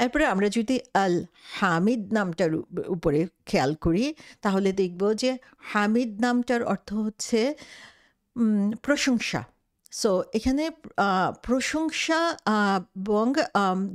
এরপরে আমরা যদি আল হামিদ নামটার উপরে খেয়াল করি, তাহলে দেখব যে হামিদ নামটার অর্থ হচ্ছে প্রশংসা। সো এখানে প্রশংসা এবং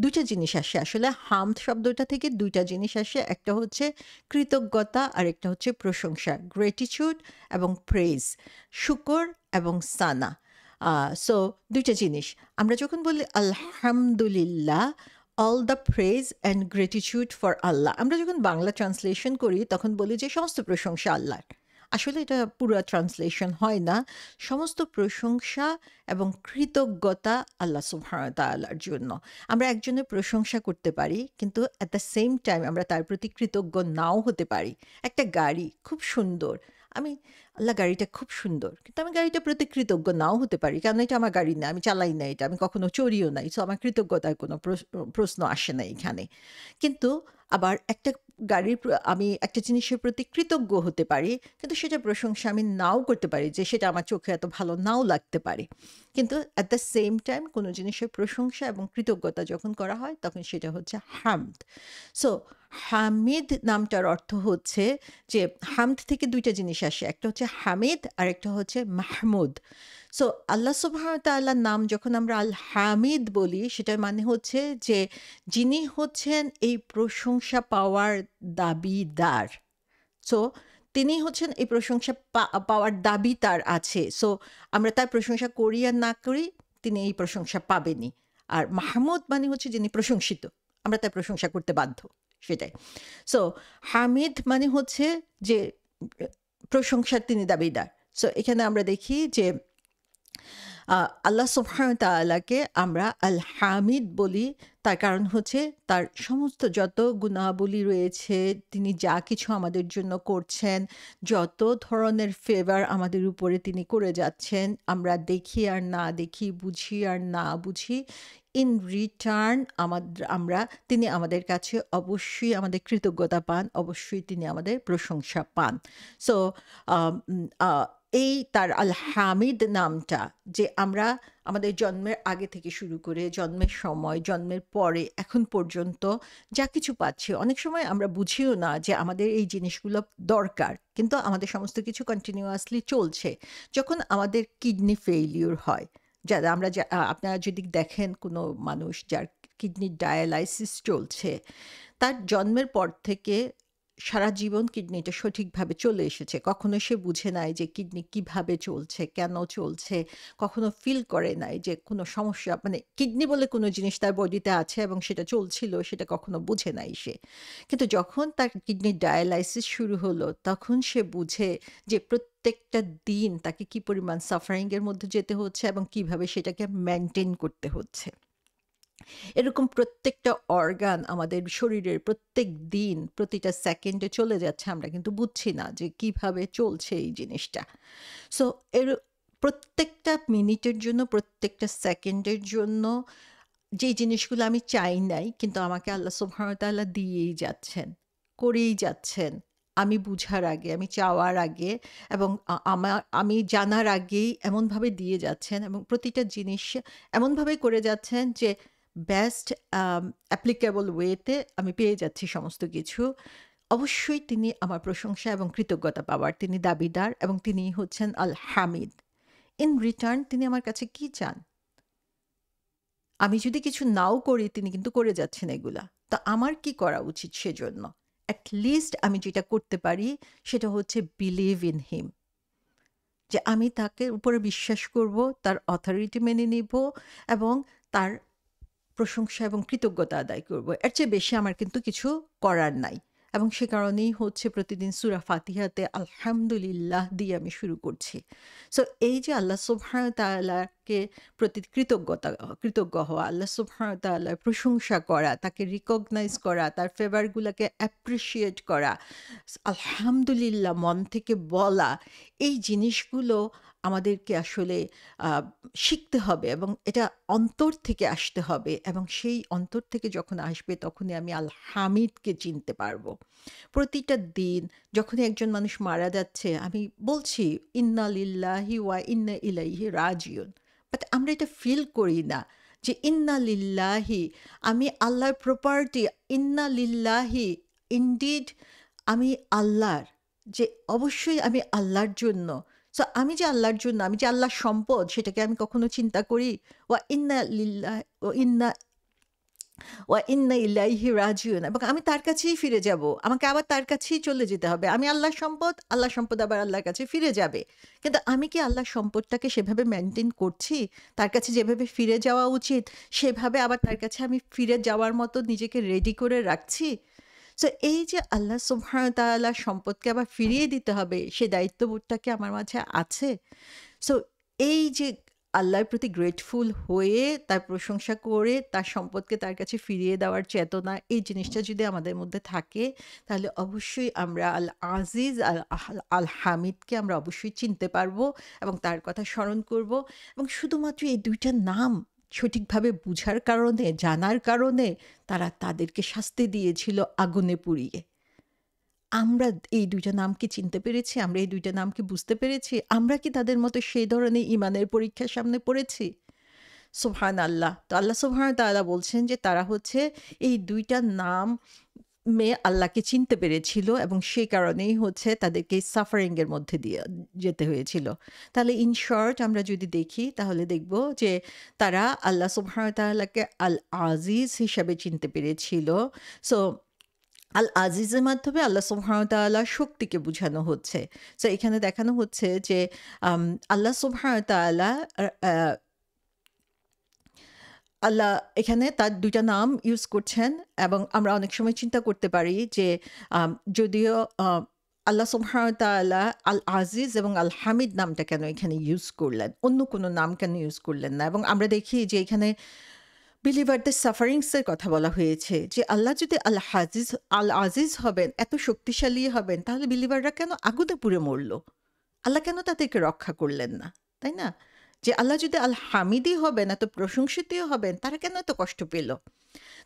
দুইটা জিনিস আসে আসলে। হামদ শব্দটা থেকে দুইটা জিনিস আসে, একটা হচ্ছে কৃতজ্ঞতা আর একটা হচ্ছে প্রশংসা, গ্রেটিটিউড এবং প্রেজ, শুকর এবং সানা। সো দুইটা জিনিস আমরা যখন বলি আলহামদুলিল্লাহ, all the praise and gratitude for Allah, আমরা যখন বাংলা ট্রান্সলেশন করি তখন বলি যে সমস্ত প্রশংসা আল্লাহর। আসলে এটা পুরো ট্রান্সলেশন হয় না। সমস্ত প্রশংসা এবং কৃতজ্ঞতা আল্লাহ সুবহানাহু ওয়া তাআলার জন্য। আমরা একজনের প্রশংসা করতে পারি, কিন্তু অ্যাট দ্য সেম টাইম আমরা তার প্রতি কৃতজ্ঞ নাও হতে পারি। একটা গাড়ি খুব সুন্দর, আমি আল্লাহ গাড়িটা খুব সুন্দর, কিন্তু আমি গাড়িটার প্রতি কৃতজ্ঞ নাও হতে পারি, কারণ এটা আমার গাড়ি না, আমি চালাই না এটা, আমি কখনো চড়িও নাই। সো আমার কৃতজ্ঞতার কোনো প্রশ্ন আসে না এখানে। কিন্তু আবার একটা আমি একটা জিনিসের প্রতি কৃতজ্ঞ হতে পারি, কিন্তু সেটা প্রশংসা আমি নাও করতে পারি, যে সেটা আমার চোখে এত ভালো নাও লাগতে পারে। কিন্তু অ্যাট দ্য সেম টাইম কোনো জিনিসের প্রশংসা এবং কৃতজ্ঞতা যখন করা হয় তখন সেটা হচ্ছে হামদ। সো হামিদ নামটার অর্থ হচ্ছে যে হামদ থেকে দুইটা জিনিস আসে, একটা হচ্ছে হামিদ আর একটা হচ্ছে মাহমুদ। সো আল্লাহ সুবহানাহু ওয়া তাআলার নাম যখন আমরা আল হামিদ বলি, সেটার মানে হচ্ছে যে যিনি হচ্ছেন এই প্রশংসা পাওয়ার দাবিদার। সো তিনি হচ্ছেন এই প্রশংসা পাওয়ার দাবি তার আছে। সো আমরা তার প্রশংসা করি আর না করি, তিনি এই প্রশংসা পাবেনই। আর মাহমুদ মানে হচ্ছে যিনি প্রশংসিত, আমরা তার প্রশংসা করতে বাধ্য, সেটাই। সো হামিদ মানে হচ্ছে যে প্রশংসার তিনি দাবিদার। সো এখানে আমরা দেখি যে আল্লাহ সুবহানাহু ওয়া তাআলাকে আমরা আল হামিদ বলি, তার কারণ হচ্ছে তার সমস্ত যত গুণাবলী রয়েছে, তিনি যা কিছু আমাদের জন্য করছেন, যত ধরনের ফেভার আমাদের উপরে তিনি করে যাচ্ছেন, আমরা দেখি আর না দেখি, বুঝি আর না বুঝি, ইন রিটার্ন আমরা তিনি আমাদের কাছে অবশ্যই আমাদের কৃতজ্ঞতা পান, অবশ্যই তিনি আমাদের প্রশংসা পান। সো এই তার আল হামিদ নামটা, যে আমরা আমাদের জন্মের আগে থেকে শুরু করে জন্মের সময়, জন্মের পরে, এখন পর্যন্ত যা কিছু পাচ্ছি, অনেক সময় আমরা বুঝিও না যে আমাদের এই জিনিসগুলো দরকার, কিন্তু আমাদের সমস্ত কিছু কন্টিনিউয়াসলি চলছে। যখন আমাদের কিডনি ফেইলিউর হয়, যারা আমরা আপনারা যদি দেখেন কোনো মানুষ যার কিডনির ডায়ালাইসিস চলছে, তার জন্মের পর থেকে সারা জীবন কিডনিটা সঠিকভাবে চলে এসেছে। কখনো সে বুঝে নাই যে কিডনি কিভাবে চলছে, কেন চলছে। কখনো ফিল করে নাই যে কোনো সমস্যা, মানে কিডনি বলে কোনো জিনিস তার বডিতে আছে এবং সেটা চলছিল, সেটা কখনো বুঝে নাই সে। কিন্তু যখন তার কিডনির ডায়ালাইসিস শুরু হলো, তখন সে বুঝে যে প্রত্যেকটা দিন তাকে কি পরিমাণ সাফারিং এর মধ্যে যেতে হচ্ছে এবং কিভাবে সেটাকে মেইনটেইন করতে হচ্ছে। এরকম প্রত্যেকটা অর্গান আমাদের শরীরের প্রত্যেক দিন, প্রতিটা সেকেন্ডে চলে যাচ্ছে, আমরা কিন্তু বুঝছি না যে কিভাবে চলছে এই জিনিসটা। সো এর প্রত্যেকটা মিনিটের জন্য, প্রত্যেকটা সেকেন্ডের জন্য যে জিনিসগুলো আমি চাই নাই, কিন্তু আমাকে আল্লাহ সুবহানাহু ওয়া তাআলা দিয়েই যাচ্ছেন, করেই যাচ্ছেন। আমি বুঝার আগে, আমি চাওয়ার আগে এবং আমি জানার আগেই এমনভাবে দিয়ে যাচ্ছেন, এবং প্রতিটা জিনিস এমনভাবে করে যাচ্ছেন যে বেস্ট অ্যাপ্লিকেবল ওয়েতে আমি পেয়ে যাচ্ছি সমস্ত কিছু। অবশ্যই তিনি আমার প্রশংসা এবং কৃতজ্ঞতা পাওয়ার তিনি দাবিদার, এবং তিনি হচ্ছেন আল হামিদ। ইন রিটার্ন তিনি আমার কাছে কি চান? আমি যদি কিছু নাও করি, তিনি কিন্তু করে যাচ্ছেন এগুলা। তো আমার কি করা উচিত সেজন্য? এট লিস্ট আমি যেটা করতে পারি সেটা হচ্ছে বিলিভ ইন হিম। যে আমি তাকে উপরে বিশ্বাস করব, তার অথরিটি মেনে নিব এবং তার প্রশংসা এবং কৃতজ্ঞতা আদায় করব। এর চেয়ে বেশি আমার কিন্তু কিছু করার নাই। এবং সে কারণেই হচ্ছে প্রতিদিন সূরা ফাতিহাতে আলহামদুলিল্লাহ দিয়ে আমি শুরু করছি। সো এই যে আল্লাহ সুবহানাহু ওয়া তাআলাকে প্রতি কৃতজ্ঞ হওয়া, আল্লাহ সুবহানাহু ওয়া তাআলার প্রশংসা করা, তাকে রিকগনাইজ করা, তার ফেভার গুলাকে অ্যাপ্রিশিয়েট করা, আলহামদুলিল্লাহ মন থেকে বলা, এই জিনিসগুলো আমাদেরকে আসলে আ শিখতে হবে এবং এটা অন্তর থেকে আসতে হবে, এবং সেই অন্তর থেকে যখন আসবে তখনই আমি আল হামিদকে চিনতে পারবো। প্রতিটা দিন যখনই একজন মানুষ মারা যাচ্ছে, আমি বলছি ইন্না লিল্লাহি ওয়া ইন্না ইলাইহি রাজিউন। বাট আমরা এটা ফিল করি না যে ইন্না লিল্লাহি, আমি আল্লাহর প্রপার্টি, ইন্না লিল্লাহি, ইনডিড আমি আল্লাহর, যে অবশ্যই আমি আল্লাহর জন্য। সো আমি যে আল্লাহর জন্য, আমি যে আল্লাহর সম্পদ, সেটাকে আমি কখনো চিন্তা করি? ওয়া ইন্না লিল্লাহ ও ইন্না ওয়া ইন্না ইলাইহি রাজিউন, এবং আমি তার কাছেই ফিরে যাব, আমাকে আবার তার কাছেই চলে যেতে হবে। আমি আল্লাহর সম্পদ, আল্লাহর সম্পদ আবার আল্লাহর কাছে ফিরে যাবে। কিন্তু আমি কি আল্লাহর সম্পদটাকে সেভাবে মেনটেন করছি? তার কাছে যেভাবে ফিরে যাওয়া উচিত সেভাবে আবার তার কাছে আমি ফিরে যাওয়ার মতো নিজেকে রেডি করে রাখছি? সো এই যে আল্লাহ সুবহানাহু ওয়া তাআলার সম্পদকে আবার ফিরিয়ে দিতে হবে, সে দায়িত্ববোধটা কি আমার মাঝে আছে? সো এই যে আল্লাহর প্রতি গ্রেটফুল হয়ে তার প্রশংসা করে তার সম্পদকে তার কাছে ফিরিয়ে দেওয়ার চেতনা, এই জিনিসটা যদি আমাদের মধ্যে থাকে, তাহলে অবশ্যই আমরা আল আজিজ আল হামিদকে আমরা অবশ্যই চিনতে পারবো এবং তার কথা স্মরণ করব। এবং শুধুমাত্র এই দুইটা নাম সঠিকভাবে বুঝার কারণে, জানার কারণে তারা তাদেরকে শাস্তি দিয়েছিল আগুনে পুড়িয়ে। আমরা এই ২ টা নাম কি চিনতে পেরেছি? আমরা এই ২ টা নাম কি বুঝতে পেরেছি? আমরা কি তাদের মতো সেই ধরনের ঈমানের পরীক্ষার সামনে পড়েছি? সুবহানাল্লাহ। তো আল্লাহ সুবহানাহু ওয়া তাআলা বলছেন যে তারা হচ্ছে এই ২ টা আল্লাহকে চিনতে পেরেছিল এবং সেই কারণেই হচ্ছে তাদেরকে সাফারিং এর মধ্যে দিয়ে যেতে হয়েছিল। তাহলে ইন শর্ট আমরা যদি দেখি, তাহলে দেখব যে তারা আল্লাহ সুবহানাহু ওয়া তাআলাকে আল আজিজ হিসাবে চিনতে পেরেছিল। সো আল আজিজের মাধ্যমে আল্লাহ সুবহানাহু ওয়া তাআলার শক্তিকে বুঝানো হচ্ছে। সো এখানে দেখানো হচ্ছে যে আম আল্লাহ সুবহানাহু ওয়া তাআলা আ আ আল্লাহ এখানে তার ২ টা নাম ইউজ করছেন এবং আমরা অনেক সময় চিন্তা করতে পারি যে আম যদিও আ আল্লাহ সুবহানাহু ওয়া তাআলা আল আজিজ এবং আল হামিদ নামটা কেন এখানে ইউজ করলেন? অন্য কোনো নাম কেন ইউজ করলেন না? এবং আমরা দেখি যে এখানে বিলিভারদের সাফারিংস এর কথা বলা হয়েছে যে আল্লাহ যদি আল আজিজ হবেন, এত শক্তিশালী হবেন, তাহলে বিলিভাররা কেন আগুনে পুড়ে মরল? আল্লাহ কেন তাদেরকে রক্ষা করলেন না? তাই না? যে আল্লাহ যদি আল হামিদই হবেন, এত প্রশংসিতই হবেন, তারা কেন এত কষ্ট পেল?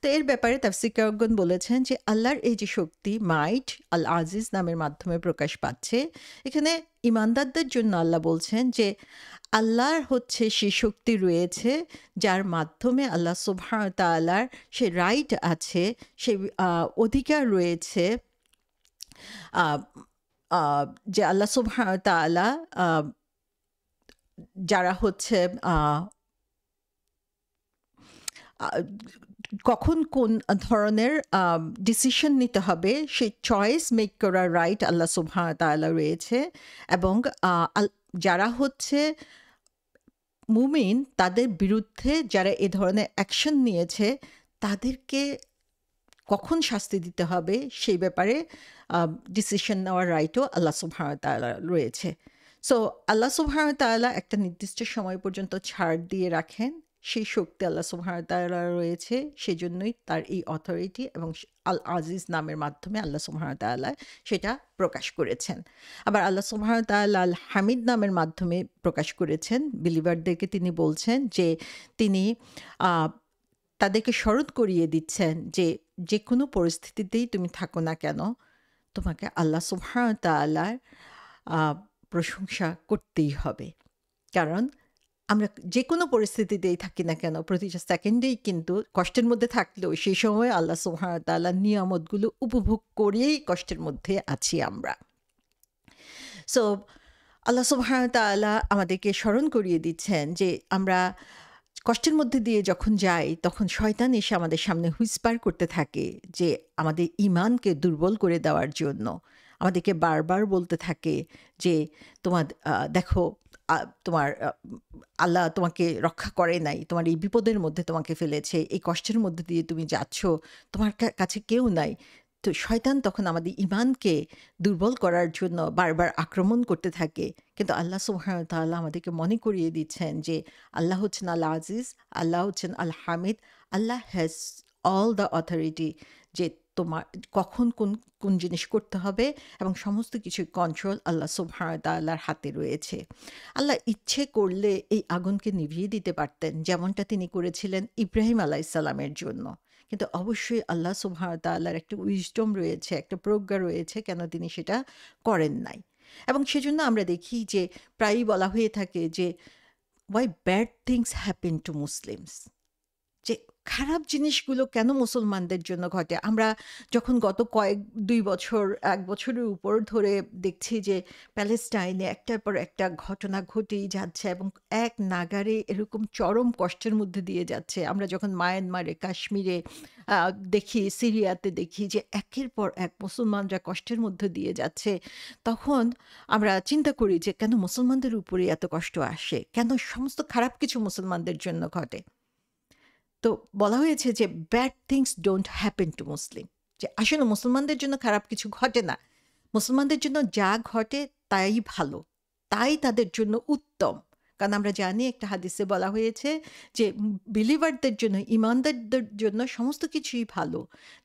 তো এর ব্যাপারে তাফসীরকারগণ বলেছেন যে আল্লাহর এই যে শক্তি, মাইট আল আজিজ নামের মাধ্যমে প্রকাশ পাচ্ছে। এখানে ঈমানদারদের জন্য আল্লাহ বলছেন যে আল্লাহর হচ্ছে সেই শক্তি রয়েছে যার মাধ্যমে আল্লাহ সুবহানাহু ওয়া তাআলার সে রাইট আছে, সে অধিকার রয়েছে, আ আ যে আল্লাহ সুবহানাহু ওয়া তাআলা আ যারা হচ্ছে আ আ কখন কোন ধরনের ডিসিশন নিতে হবে, সেই চয়েস মেক করার রাইট আল্লাহ সুবহানাহু ওয়া তাআলা রয়েছে। এবং আ আল যারা হচ্ছে মুমিন, তাদের বিরুদ্ধে যারা এ ধরনের অ্যাকশন নিয়েছে, তাদেরকে কখন শাস্তি দিতে হবে সেই ব্যাপারে ডিসিশন নেওয়ার রাইটও আল্লাহ সুবহানাহু ওয়া তাআলার রয়েছে। সো আল্লাহ সুবহানাহু ওয়া তাআলা একটা নির্দিষ্ট সময় পর্যন্ত ছাড় দিয়ে রাখেন। সেই শক্তি আল্লাহ সুবহানাহু ওয়া তাআলার রয়েছে। সেজন্যই তার এই অথরিটি এবং আল আজিজ নামের মাধ্যমে আল্লাহ সুবহানাহু ওয়া তাআলা সেটা প্রকাশ করেছেন। আবার আল্লাহ সুবহানাহু ওয়া তাআলা আল হামিদ নামের মাধ্যমে প্রকাশ করেছেন। বিলিভারদেরকে তিনি বলছেন যে তিনি আ তাদেরকে স্মরণ করিয়ে দিচ্ছেন যে, যেকোনো পরিস্থিতিতেই তুমি থাকো না কেন, তোমাকে আল্লাহ সুবহানাহু ওয়া তাআলার আ প্রশংসা করতেই হবে। কারণ আমরা যেকোনো পরিস্থিতিতেই থাকি না কেন, প্রতিটা সেকেন্ডেই কিন্তু কষ্টের মধ্যে থাকলেও সেই সময় আল্লাহ সুবহানাহু ওয়া তাআলার নিয়ামতগুলো উপভোগ করেই কষ্টের মধ্যে আছি আমরা। সো আল্লাহ সুবহানাহু ওয়া তাআলা আমাদেরকে স্মরণ করিয়ে দিচ্ছেন যে আমরা কষ্টের মধ্যে দিয়ে যখন যাই, তখন শয়তান এসে আমাদের সামনে হুইসপার করতে থাকে যে আমাদের ঈমানকে দুর্বল করে দেওয়ার জন্য। আমাদেরকে বারবার বলতে থাকে যে তোমার দেখো, তোমার আল্লাহ তোমাকে রক্ষা করে নাই। তোমার এই বিপদের মধ্যে তোমাকে ফেলেছে। এই কষ্টের মধ্যে দিয়ে তুমি যাচ্ছ। তোমার কাছে কেউ নাই। তো শয়তান তখন আমাদের ঈমানকে দুর্বল করার জন্য বারবার আক্রমণ করতে থাকে। কিন্তু আল্লাহ সুবহানাহু ওয়া তাআলা আমাদেরকে মনে করিয়ে দিচ্ছেন যে আল্লাহ হচ্ছেন আল আজিজ, আল্লাহ হচ্ছেন আল হামিদ, আল্লাহ হ্যাজ অল দ্য অথরিটি, যে তোমার কখন কোন জিনিস করতে হবে এবং সমস্ত কিছুর কন্ট্রোল আল্লাহ সুবহানাহু ওয়া তাআলার হাতে রয়েছে। আল্লাহ ইচ্ছে করলে এই আগুনকে নিভিয়ে দিতে পারতেন, যেমনটা তিনি করেছিলেন ইব্রাহিম আলাইহিসসালামের জন্য। কিন্তু অবশ্যই আল্লাহ সুবহানাহু ওয়া তাআলার একটা উইজডম রয়েছে, একটা প্রজ্ঞা রয়েছে কেন তিনি সেটা করেন নাই। এবং সেজন্য আমরা দেখি যে প্রায়ই বলা হয়ে থাকে যে why bad things happen to Muslims. যে খারাপ জিনিসগুলো কেন মুসলমানদের জন্য ঘটে। আমরা যখন গত ২ বছর ১ বছরের উপর ধরে দেখছি যে প্যালেস্টাইনে একটার পর একটা ঘটনা ঘটেই যাচ্ছে এবং এক নাগাড়ে এরকম চরম কষ্টের মধ্যে দিয়ে যাচ্ছে। আমরা যখন মায়ানমারে, কাশ্মীরে দেখি, সিরিয়াতে দেখি যে একের পর এক মুসলমানরা কষ্টের মধ্যে দিয়ে যাচ্ছে, তখন আমরা চিন্তা করি যে কেন মুসলমানদের উপরে এত কষ্ট আসে? কেন সমস্ত খারাপ কিছু মুসলমানদের জন্য ঘটে? তো বলা হয়েছে যে bad things don't happen to Muslim, যে আসলে মুসলমানদের জন্য খারাপ কিছু ঘটে না, মুসলমানদের জন্য যা ঘটে তাই ভালো, তাই তাদের জন্য উত্তম। কারণ আমরা জানি একটা হাদিসে বলা হয়েছে যে বিলিভারদের জন্য, ইমানদারদের জন্য সমস্ত কিছুই ভালো।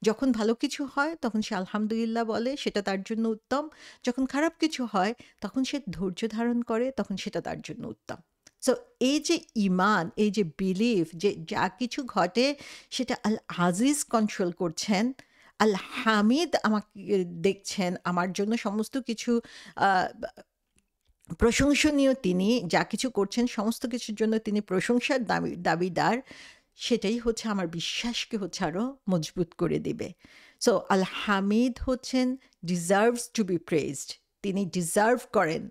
যখন ভালো কিছু হয় তখন সে আলহামদুলিল্লাহ বলে, সেটা তার জন্য উত্তম। যখন খারাপ কিছু হয় তখন সে ধৈর্য ধারণ করে, তখন সেটা তার জন্য উত্তম। সো এই যে ইমান, এই যে বিলিভ, যে যা কিছু ঘটে সেটা আল আজিজ কন্ট্রোল করছেন, আল হামিদ আমাকে দেখছেন, আমার জন্য সমস্ত কিছু আহ, প্রশংসনীয়, তিনি যা কিছু করছেন সমস্ত কিছুর জন্য তিনি প্রশংসার দাবিদার, সেটাই হচ্ছে আমার বিশ্বাসকে হচ্ছে আরও মজবুত করে দিবে। সো আল হামিদ হচ্ছেন ডিজার্ভস টু বি প্রেজড, তিনি ডিজার্ভ করেন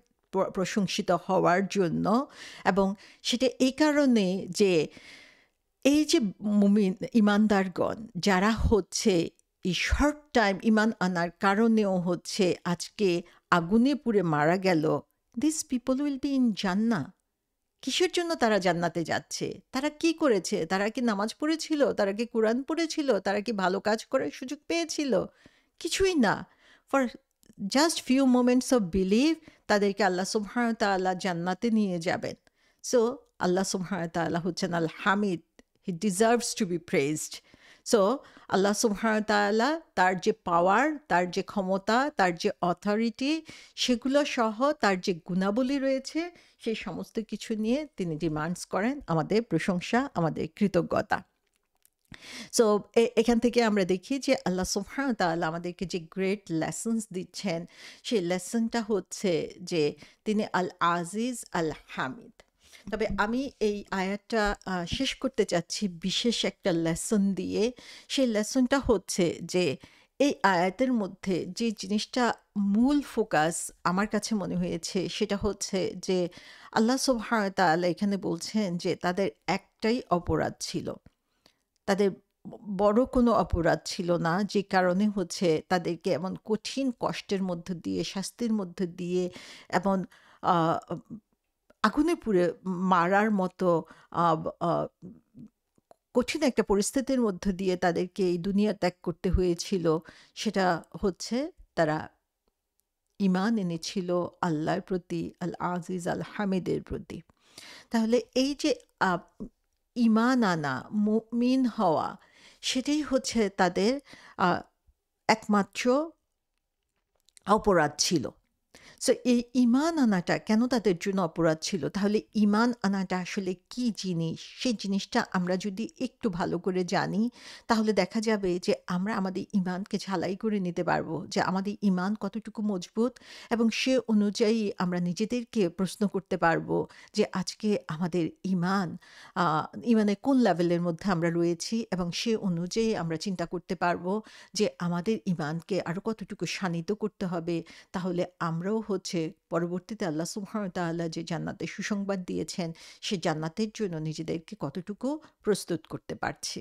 প্রশংসিত হওয়ার জন্য। এবং সেটা এই কারণে যে এই যে মুমিন ইমানদারগণ যারা হচ্ছে এই শর্ট টাইম ইমান আনার কারণেও হচ্ছে আজকে আগুনে পুড়ে মারা গেল, this people will be in জান্নাহ। কিসের জন্য তারা জান্নাতে যাচ্ছে? তারা কি করেছে? তারা কি নামাজ পড়েছিল? তারা কি কোরআন পড়েছিল? তারা কি ভালো কাজ করার সুযোগ পেয়েছিল? কিছুই না। For just few moments of believe তাদেরকে আল্লাহ সুবহানাহু ওয়া তাআলা জান্নাতে নিয়ে যাবেন। সো আল্লাহ সুবহানাহু ওয়া তাআলা হচ্ছেন আল হামিদ, he deserves to be praised. So Allah সুবহানাহু ওয়া তাআলা তার যে পাওয়ার, তার যে ক্ষমতা, তার যে অথরিটি, সেগুলো সহ তার যে গুণাবলী রয়েছে, সেই সমস্ত কিছু নিয়ে তিনি ডিমান্ডস করেন আমাদের প্রশংসা, আমাদের কৃতজ্ঞতা। সো এখান থেকে আমরা দেখি যে আল্লাহ সুবহানাহু ওয়া তাআলা আমাদেরকে যে গ্রেট লেসনস দিচ্ছেন, সেই লেসনটা হচ্ছে যে তিনি আল আজিজ আল হামিদ। তবে আমি এই আয়াতটা শেষ করতে চাচ্ছি বিশেষ একটা লেসন দিয়ে। সেই লেসনটা হচ্ছে যে এই আয়াতের মধ্যে যে জিনিসটা মূল ফোকাস আমার কাছে মনে হয়েছে, সেটা হচ্ছে যে আল্লাহ সুবহানাহু ওয়া তাআলা এখানে বলছেন যে তাদের একটাই অপরাধ ছিল, তাদের বড় কোনো অপরাধ ছিল না, যে কারণে হচ্ছে তাদেরকে এমন কঠিন কষ্টের মধ্য দিয়ে, শাস্তির মধ্য দিয়ে, এমন আহ, আগুনে পুড়ে মারার মতো আহ, আহ, কঠিন একটা পরিস্থিতির মধ্য দিয়ে তাদেরকে এই দুনিয়া ত্যাগ করতে হয়েছিল। সেটা হচ্ছে তারা ইমান এনেছিল আল্লাহর প্রতি, আল আজিজ আল হামিদের প্রতি। তাহলে এই যে আহ, ইমান আনা, মুমিন হওয়া, সেটাই হচ্ছে তাদের আহ, একমাত্র অপরাধ ছিল। সো এই ইমান আনাটা কেন তাদের জন্য অপরাধ ছিল? তাহলে ইমান আনাটা আসলে কি জিনিস? সেই জিনিসটা আমরা যদি একটু ভালো করে জানি, তাহলে দেখা যাবে যে আমরা আমাদের ইমানকে ঝালাই করে নিতে পারবো, যে আমাদের ইমান কতটুকু মজবুত, এবং সে অনুযায়ী আমরা নিজেদেরকে প্রশ্ন করতে পারবো যে আজকে আমাদের ইমানের কোন লেভেলের মধ্যে আমরা রয়েছি, এবং সে অনুযায়ী আমরা চিন্তা করতে পারবো যে আমাদের ইমানকে আরও কতটুকু শানিত করতে হবে। তাহলে আমরাও হচ্ছে পরবর্তীতে আল্লাহ সুবহানাহু ওয়া তাআলা যে জান্নাতের সুসংবাদ দিয়েছেন, সে জান্নাতের জন্য নিজেদেরকে কতটুকু প্রস্তুত করতে পারছি।